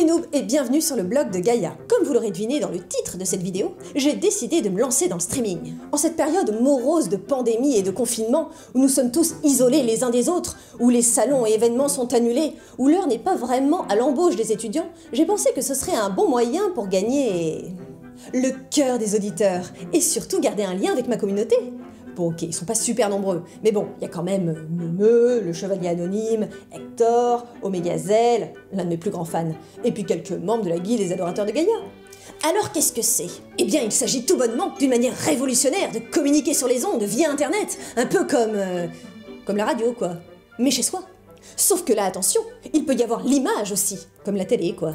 Salut noob et bienvenue sur le blog de Gaïa. Comme vous l'aurez deviné dans le titre de cette vidéo, j'ai décidé de me lancer dans le streaming. En cette période morose de pandémie et de confinement, où nous sommes tous isolés les uns des autres, où les salons et événements sont annulés, où l'heure n'est pas vraiment à l'embauche des étudiants, j'ai pensé que ce serait un bon moyen pour gagner le cœur des auditeurs et surtout garder un lien avec ma communauté. Bon ok, ils sont pas super nombreux, mais bon, il y a quand même Memeux, le Chevalier Anonyme, Hector, Omégazel, l'un de mes plus grands fans, et puis quelques membres de la Guilde des Adorateurs de Gaïa. Alors qu'est-ce que c'est? Eh bien, il s'agit tout bonnement d'une manière révolutionnaire de communiquer sur les ondes via Internet, un peu comme la radio quoi, mais chez soi. Sauf que là, attention, il peut y avoir l'image aussi, comme la télé quoi.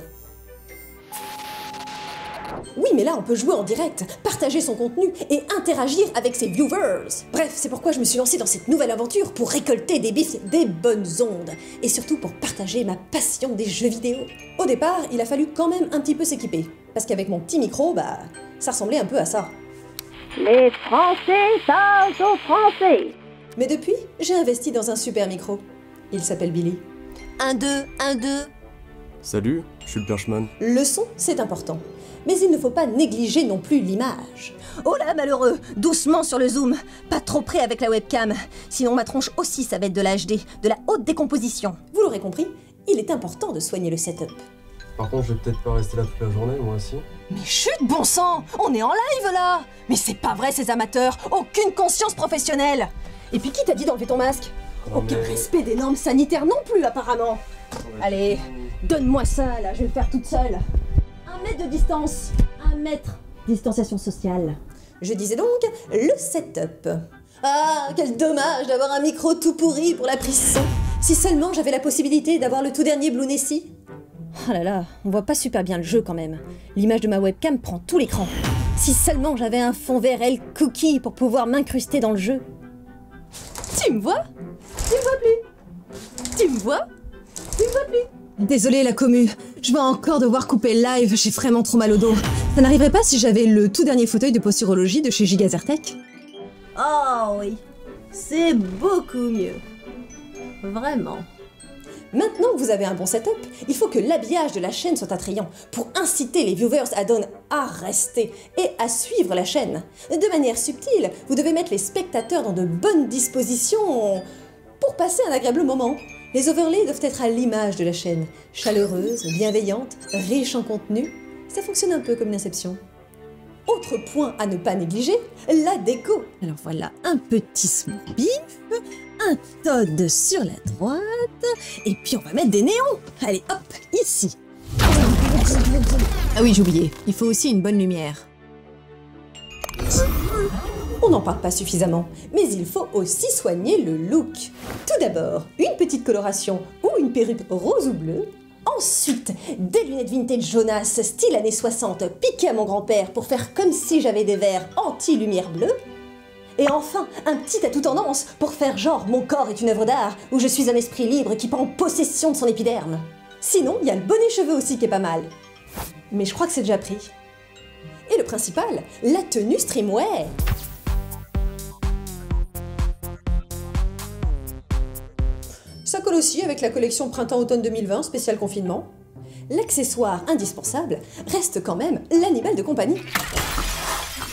Oui, mais là, on peut jouer en direct, partager son contenu et interagir avec ses viewers. Bref, c'est pourquoi je me suis lancée dans cette nouvelle aventure pour récolter des bifs des bonnes ondes. Et surtout pour partager ma passion des jeux vidéo. Au départ, il a fallu quand même un petit peu s'équiper. Parce qu'avec mon petit micro, ça ressemblait un peu à ça. Les Français parlent aux Français. Mais depuis, j'ai investi dans un super micro. Il s'appelle Billy. 1, 2, 1, 2. Salut, je suis le Perchman. Le son, c'est important. Mais il ne faut pas négliger non plus l'image. Oh là, malheureux, doucement sur le zoom. Pas trop près avec la webcam. Sinon ma tronche aussi, ça va être de la HD, de la haute décomposition. Vous l'aurez compris, il est important de soigner le setup. Par contre, je vais peut-être pas rester là toute la journée, moi aussi. Mais chut, bon sang, on est en live là. Mais c'est pas vrai ces amateurs, aucune conscience professionnelle. Et puis qui t'a dit d'enlever ton masque? Non, Aucun mais- respect des normes sanitaires non plus apparemment. Allez, donne-moi ça là, je vais le faire toute seule. 1 mètre de distance, 1 mètre. Distanciation sociale. Je disais donc, le setup. Ah, quel dommage d'avoir un micro tout pourri pour la prise son. Si seulement j'avais la possibilité d'avoir le tout dernier Blue Nessie. Oh là là, on voit pas super bien le jeu quand même. L'image de ma webcam prend tout l'écran. Si seulement j'avais un fond vert L cookie pour pouvoir m'incruster dans le jeu. Tu me vois? Tu me vois plus? Tu me vois? Tu me vois plus? Désolée la commu, je vais encore devoir couper le live, j'ai vraiment trop mal au dos. Ça n'arriverait pas si j'avais le tout dernier fauteuil de posturologie de chez Gigazertech? Oh oui, c'est beaucoup mieux. Vraiment. Maintenant que vous avez un bon setup, il faut que l'habillage de la chaîne soit attrayant pour inciter les viewers à rester et à suivre la chaîne. De manière subtile, vous devez mettre les spectateurs dans de bonnes dispositions pour passer un agréable moment. Les overlays doivent être à l'image de la chaîne, chaleureuse, bienveillante, riche en contenu. Ça fonctionne un peu comme une inception. Autre point à ne pas négliger, la déco. Alors voilà, un petit smoothie, un Todd sur la droite, et puis on va mettre des néons. Allez, hop, ici. Ah oui, j'ai oublié. Il faut aussi une bonne lumière. On n'en parle pas suffisamment, mais il faut aussi soigner le look. Tout d'abord, une petite coloration ou une perruque rose ou bleue. Ensuite, des lunettes vintage Jonas style années 60 piquées à mon grand-père pour faire comme si j'avais des verres anti-lumière bleue. Et enfin, un petit tatou tendance pour faire genre mon corps est une œuvre d'art où je suis un esprit libre qui prend possession de son épiderme. Sinon, il y a le bonnet cheveux aussi qui est pas mal. Mais je crois que c'est déjà pris. Et le principal, la tenue streamwear. Ça colle aussi avec la collection Printemps-Automne 2020 spécial confinement. L'accessoire indispensable reste quand même l'animal de compagnie.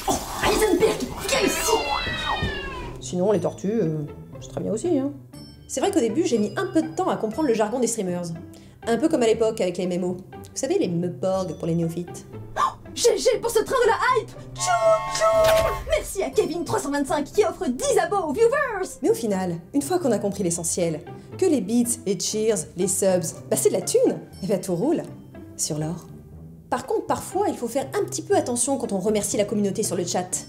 Oh, Heisenberg, viens ici! Sinon, les tortues, c'est très bien aussi. Hein. C'est vrai qu'au début, j'ai mis un peu de temps à comprendre le jargon des streamers. Un peu comme à l'époque avec les MMO. Vous savez, les meporgs pour les néophytes. GG pour ce train de la hype! Tchou tchou! Merci à Kevin325 qui offre 10 abos aux viewers! Mais au final, une fois qu'on a compris l'essentiel, que les beats, les cheers, les subs, c'est de la thune, et tout roule sur l'or. Par contre, parfois, il faut faire un petit peu attention quand on remercie la communauté sur le chat.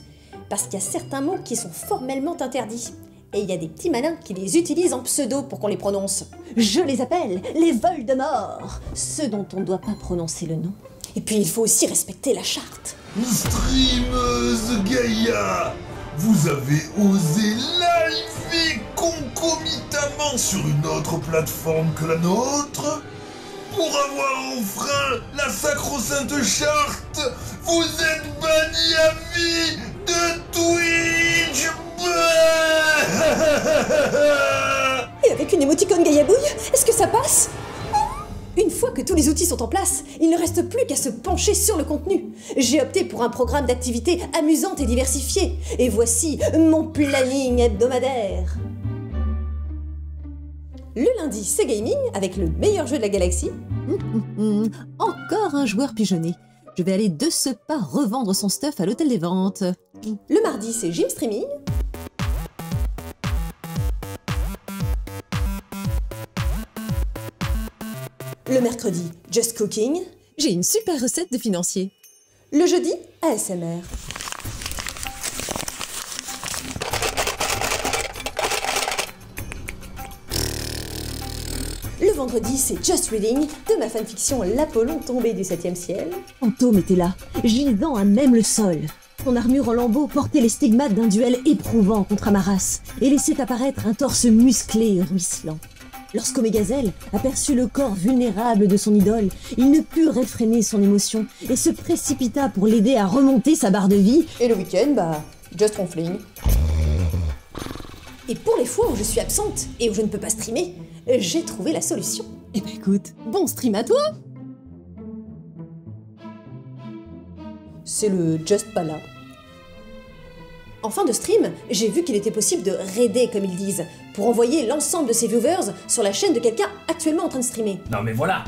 Parce qu'il y a certains mots qui sont formellement interdits. Et il y a des petits malins qui les utilisent en pseudo pour qu'on les prononce. Je les appelle les Voldemort, ceux dont on ne doit pas prononcer le nom. Et puis il faut aussi respecter la charte. Streameuse Gaïa, vous avez osé liver concomitamment sur une autre plateforme que la nôtre? Pour avoir enfreint la sacro-sainte charte, vous êtes banni à vie de Twitch. Et avec une émoticône Gaïabouille, est-ce que ça passe? Une fois que tous les outils sont en place, il ne reste plus qu'à se pencher sur le contenu. J'ai opté pour un programme d'activités amusantes et diversifiées. Et voici mon planning hebdomadaire. Le lundi, c'est gaming, avec le meilleur jeu de la galaxie. Encore un joueur pigeonné. Je vais aller de ce pas revendre son stuff à l'hôtel des ventes. Le mardi, c'est gym streaming. Le mercredi, just cooking. J'ai une super recette de financier. Le jeudi, ASMR. Le vendredi, c'est just reading de ma fanfiction L'Apollon tombé du 7e ciel. Fantôme était là, gisant à même le sol. Son armure en lambeaux portait les stigmates d'un duel éprouvant contre Amaras et laissait apparaître un torse musclé et ruisselant. Lorsqu'Omégazel aperçut le corps vulnérable de son idole, il ne put réfréner son émotion et se précipita pour l'aider à remonter sa barre de vie. Et le week-end, just ronfling. Et pour les fois où je suis absente et où je ne peux pas streamer, j'ai trouvé la solution. Eh ben écoute, bon stream à toi! C'est le just pas là. En fin de stream, j'ai vu qu'il était possible de raider, comme ils disent, pour envoyer l'ensemble de ses viewers sur la chaîne de quelqu'un actuellement en train de streamer. Non mais voilà,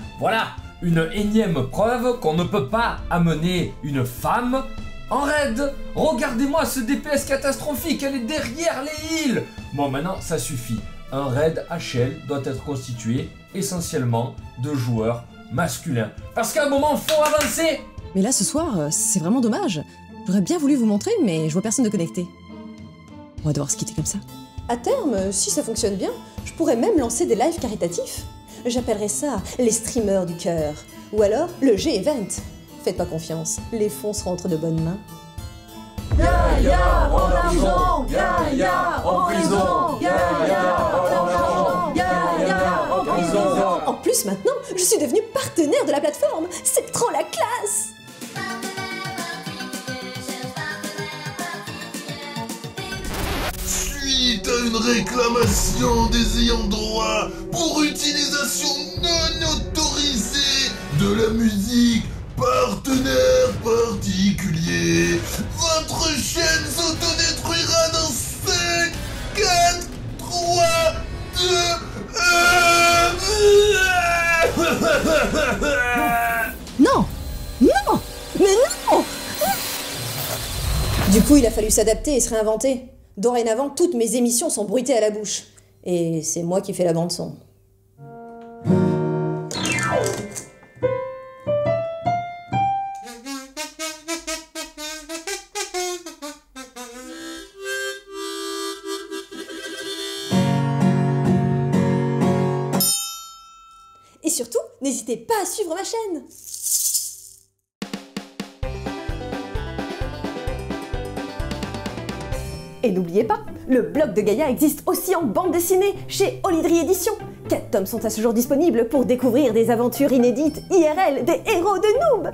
une énième preuve qu'on ne peut pas amener une femme en raid. Regardez-moi ce DPS catastrophique, elle est derrière les heals. Bon maintenant, ça suffit. Un raid HL doit être constitué essentiellement de joueurs masculins. Parce qu'à un moment, faut avancer. Mais là, ce soir, c'est vraiment dommage. J'aurais bien voulu vous montrer, mais je vois personne de connecté. On va devoir se quitter comme ça. À terme, si ça fonctionne bien, je pourrais même lancer des lives caritatifs. J'appellerais ça les streamers du cœur. Ou alors le G-Event. Faites pas confiance, les fonds seront entre de bonnes mains. Gaïa, rends l'argent! Gaïa, en prison! Gaïa, rends l'argent! Gaïa, en prison! En plus, maintenant, je suis devenue partenaire de la plateforme. C'est trop la classe! Suite à une réclamation des ayants droit pour utilisation non autorisée de la musique partenaire particulier, votre chaîne s'autodétruira dans 5, 4, 3, 2, Non! Non! Mais non! Du coup, il a fallu s'adapter et se réinventer. Dorénavant, toutes mes émissions sont bruitées à la bouche. Et c'est moi qui fais la bande-son. Et surtout, n'hésitez pas à suivre ma chaîne. Et n'oubliez pas, le blog de Gaïa existe aussi en bande dessinée chez Olydri Éditions. 4 tomes sont à ce jour disponibles pour découvrir des aventures inédites IRL des héros de Noob.